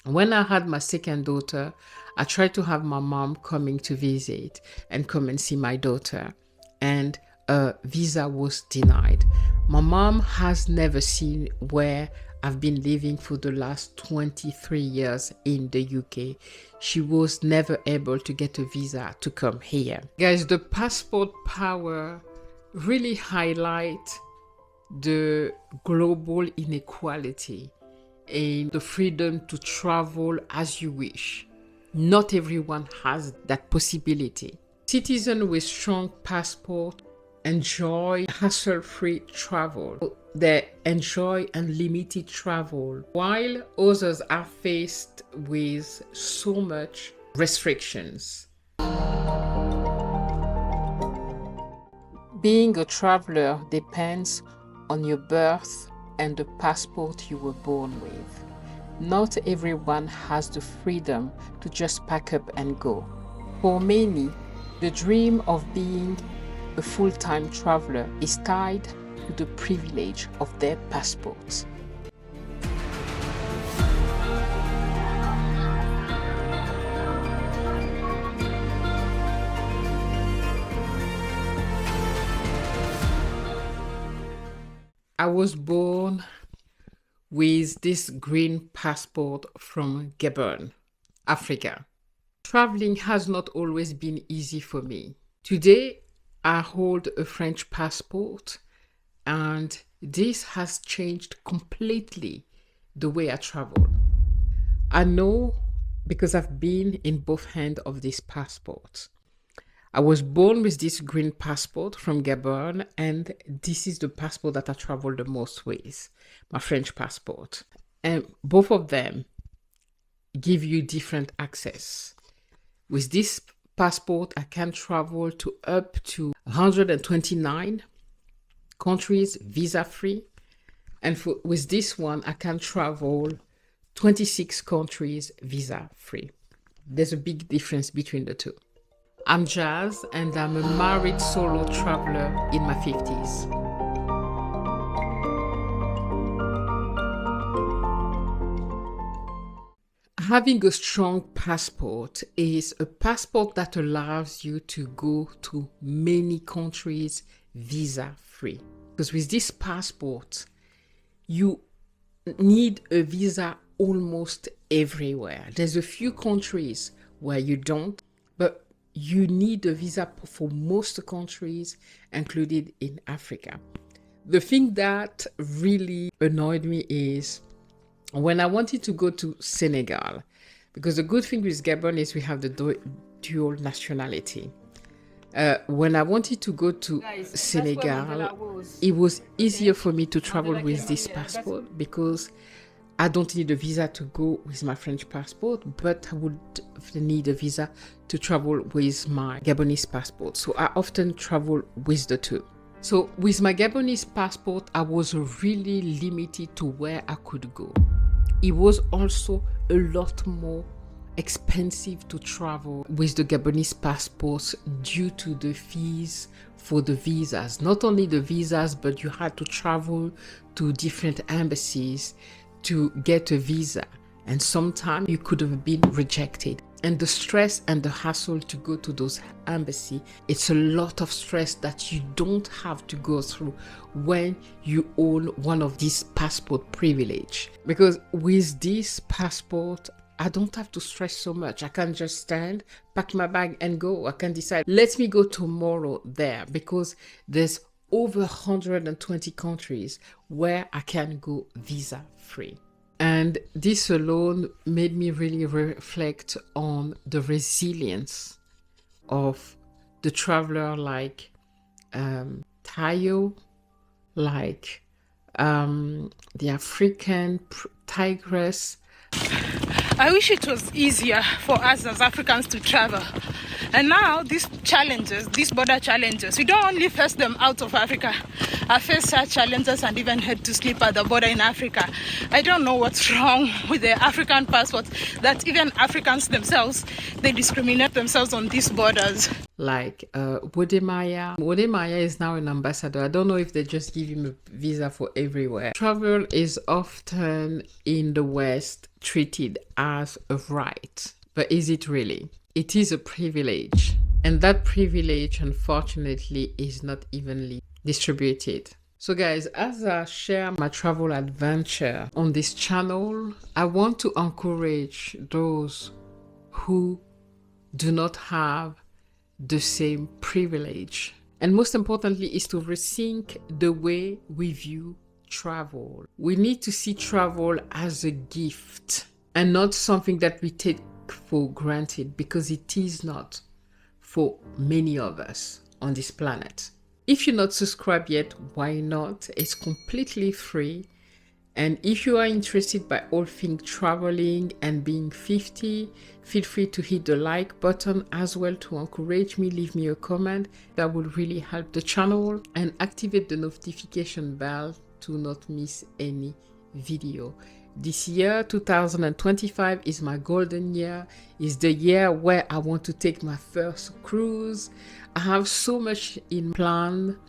When I had my second daughter, I tried to have my mom coming to visit and come and see my daughter, and a visa was denied. My mom has never seen where I've been living for the last 23 years in the UK. She was never able to get a visa to come here. Guys, the passport power really highlight the global inequality and the freedom to travel as you wish. Not everyone has that possibility. Citizens with strong passport enjoy hassle-free travel. They enjoy unlimited travel, while others are faced with so much restrictions. Being a traveler depends on your birth and the passport you were born with. Not everyone has the freedom to just pack up and go. For many, the dream of being a full-time traveler is tied to the privilege of their passports. I was born with this green passport from Gabon, Africa. Traveling has not always been easy for me. Today, I hold a French passport, and this has changed completely the way I travel. I know because I've been in both hands of this passport. I was born with this green passport from Gabon, and this is the passport that I travel the most with, my French passport. And both of them give you different access. With this passport, I can travel to up to 129 countries visa-free. And with this one, I can travel 26 countries visa-free. There's a big difference between the two. I'm Jazz, and I'm a married solo traveler in my 50s. Having a strong passport is a passport that allows you to go to many countries visa-free. Because with this passport, you need a visa almost everywhere. There's a few countries where you don't, but you need a visa for most countries, included in Africa. The thing that really annoyed me is when I wanted to go to Senegal, because the good thing with Gabon is we have the dual nationality. When I wanted to go to Senegal, it was easier for me to travel with this passport because I don't need a visa to go with my French passport, but I would need a visa to travel with my Gabonese passport. So I often travel with the two. So with my Gabonese passport, I was really limited to where I could go. It was also a lot more expensive to travel with the Gabonese passports due to the fees for the visas. Not only the visas, but you had to travel to different embassies to get a visa, and sometimes you could have been rejected. And the stress and the hassle to go to those embassies, it's a lot of stress that you don't have to go through when you own one of these passport privilege. Because with this passport, I don't have to stress so much. I can just stand, pack my bag and go. I can decide, let me go tomorrow there, because there's over 120 countries where I can go visa free. And this alone made me really reflect on the resilience of the traveler like Tayo, like the African tigress. I wish it was easier for us as Africans to travel. And now these challenges, these border challenges, we don't only face them out of Africa. I face such challenges and even had to sleep at the border in Africa. I don't know what's wrong with the African passports, that even Africans themselves, they discriminate themselves on these borders. Like Wodemaya. Wodemaya is now an ambassador. I don't know if they just give him a visa for everywhere. Travel is often in the West treated as a right. But is it really? It is a privilege. And that privilege, unfortunately, is not evenly distributed. So guys, as I share my travel adventure on this channel, I want to encourage those who do not have the same privilege. And most importantly is to rethink the way we view travel. We need to see travel as a gift and not something that we take for granted, because it is not for many of us on this planet. If you're not subscribed yet, why not? It's completely free. And if you are interested by all things traveling and being 50, feel free to hit the like button as well to encourage me. Leave me a comment. That would really help the channel. And activate the notification bell to not miss any video. This year, 2025, is my golden year. Is the year where I want to take my first cruise. I have so much in plan.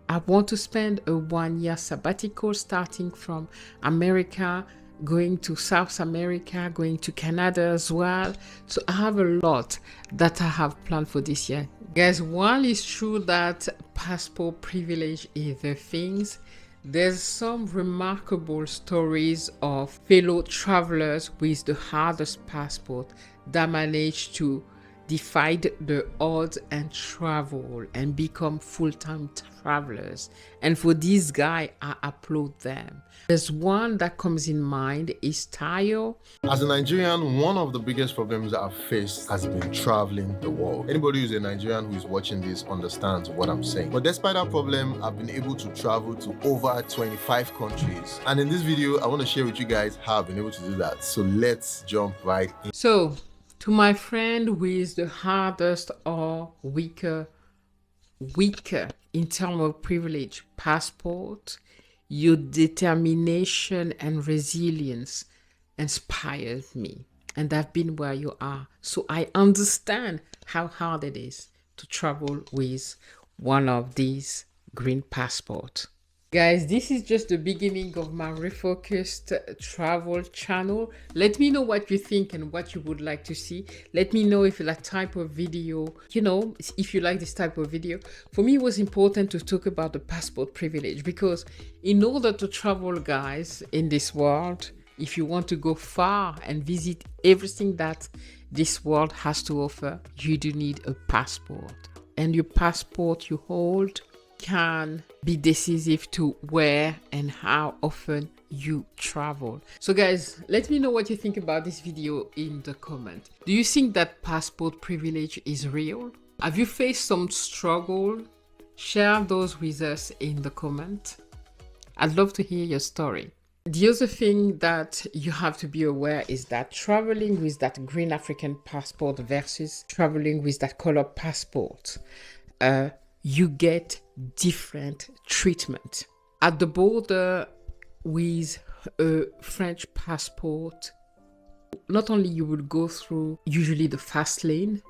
I want to spend a 1-year sabbatical starting from America, going to South America, going to Canada as well. So I have a lot that I have planned for this year. Guys, while it's true that passport privilege is the things, there's some remarkable stories of fellow travelers with the hardest passport that managed to defy the odds and travel and become full-time travelers. And for this guy, I applaud them. There's one that comes in mind is Tayo. As a Nigerian, one of the biggest problems that I've faced has been traveling the world. Anybody who's a Nigerian who is watching this understands what I'm saying. But despite that problem, I've been able to travel to over 25 countries. And in this video, I want to share with you guys how I've been able to do that. So let's jump right in. So, to my friend with the hardest or weaker in terms of privilege passport, your determination and resilience inspires me. And I've been where you are. So I understand how hard it is to travel with one of these green passports. Guys, this is just the beginning of my refocused travel channel. Let me know what you think and what you would like to see. Let me know if that type of video, if you like this type of video. For me, it was important to talk about the passport privilege, because in order to travel, guys, in this world, if you want to go far and visit everything that this world has to offer, you do need a passport. And your passport you hold can be decisive to where and how often you travel. So guys, let me know what you think about this video in the comment. Do you think that passport privilege is real? Have you faced some struggle? Share those with us in the comment. I'd love to hear your story. The other thing that you have to be aware is that traveling with that green African passport versus traveling with that color passport, you get different treatment. At the border with a French passport, not only you will go through usually the fast lane.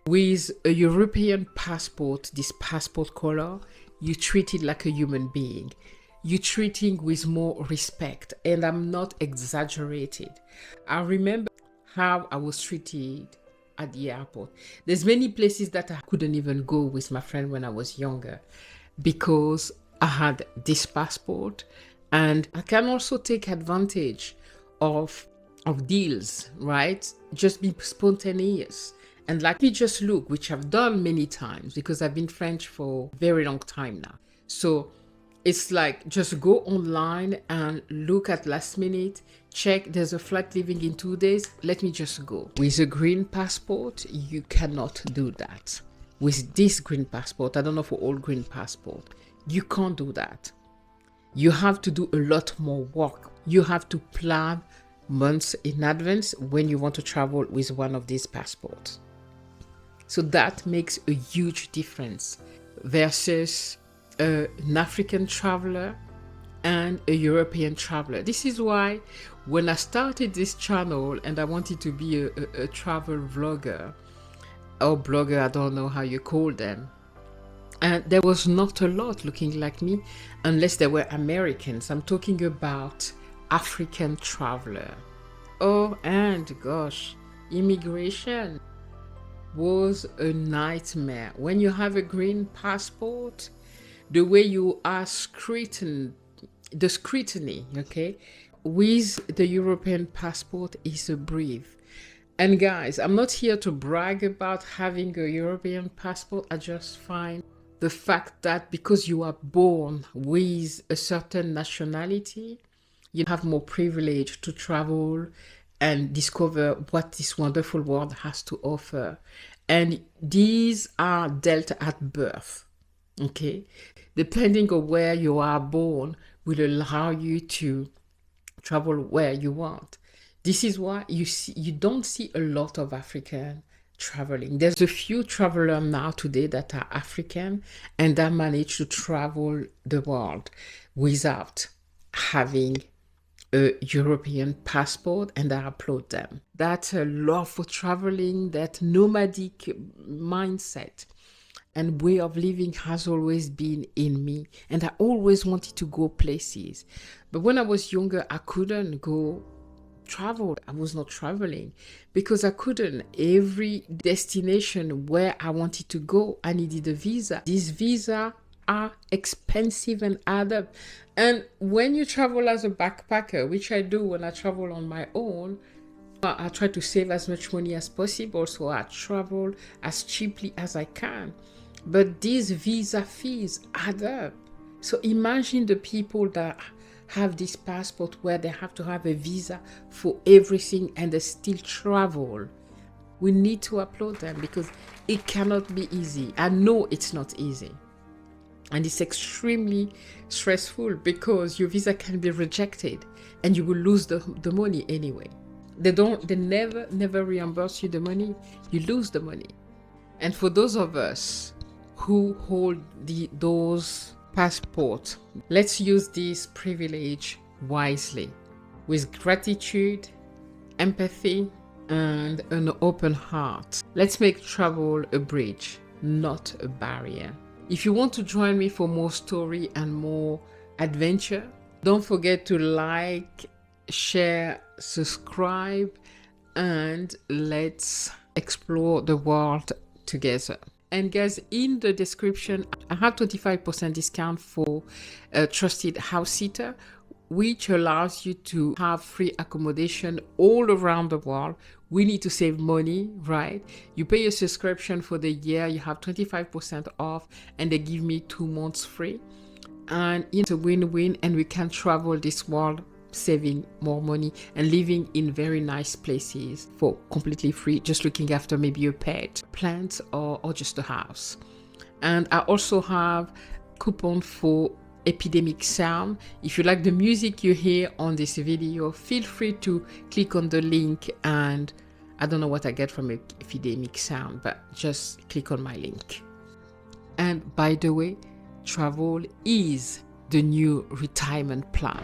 With a European passport, this passport color, you treat it like a human being. You treating with more respect, and I'm not exaggerated. I remember how I was treated at the airport. There's many places that I couldn't even go with my friend when I was younger because I had this passport, and I can also take advantage of deals, right? Just be spontaneous and like me just look, which I've done many times because I've been French for a very long time now. So it's like just go online and look at last minute, check there's a flight leaving in 2 days, let me just go. With a green passport, you cannot do that. With this green passport, I don't know for all green passport, you can't do that. You have to do a lot more work. You have to plan months in advance when you want to travel with one of these passports. So that makes a huge difference versus an African traveler and a European traveler. This is why when I started this channel and I wanted to be a travel vlogger or blogger, I don't know how you call them, and there was not a lot looking like me unless they were Americans. I'm talking about African traveler. Oh, and gosh, immigration was a nightmare. When you have a green passport, the way you are scrutinized, the scrutiny, okay, with the European passport is a breeze. And guys, I'm not here to brag about having a European passport. I just find the fact that because you are born with a certain nationality, you have more privilege to travel and discover what this wonderful world has to offer. And these are dealt at birth, okay? Depending on where you are born will allow you to travel where you want. This is why you don't see a lot of African traveling. There's a few travelers now today that are African and that manage to travel the world without having a European passport, and I applaud them. That love for traveling, that nomadic mindset and way of living has always been in me, and I always wanted to go places. But when I was younger, I couldn't go travel. I was not traveling because I couldn't. Every destination where I wanted to go, I needed a visa. These visas are expensive and add up. And when you travel as a backpacker, which I do when I travel on my own, I try to save as much money as possible, so I travel as cheaply as I can. But these visa fees add up. So imagine the people that have this passport where they have to have a visa for everything and they still travel. We need to applaud them because it cannot be easy. I know it's not easy. And it's extremely stressful because your visa can be rejected and you will lose the money anyway. They never reimburse you the money. You lose the money. And for those of us who hold those passports, let's use this privilege wisely with gratitude, empathy, and an open heart. Let's make travel a bridge, not a barrier. If you want to join me for more story and more adventure, don't forget to like, share, subscribe, and let's explore the world together. And guys, in the description, I have 25% discount for a Trusted House Sitter, which allows you to have free accommodation all around the world. We need to save money, right? You pay a subscription for the year, you have 25% off, and they give me 2 months free. And it's a win-win, and we can travel this world saving more money and living in very nice places for completely free, just looking after maybe a pet, plants, or just a house. And I also have coupon for epidemic sound. If you like the music you hear on this video, feel free to click on the link, and I don't know what I get from epidemic sound, but just click on my link. And by the way, travel is the new retirement plan.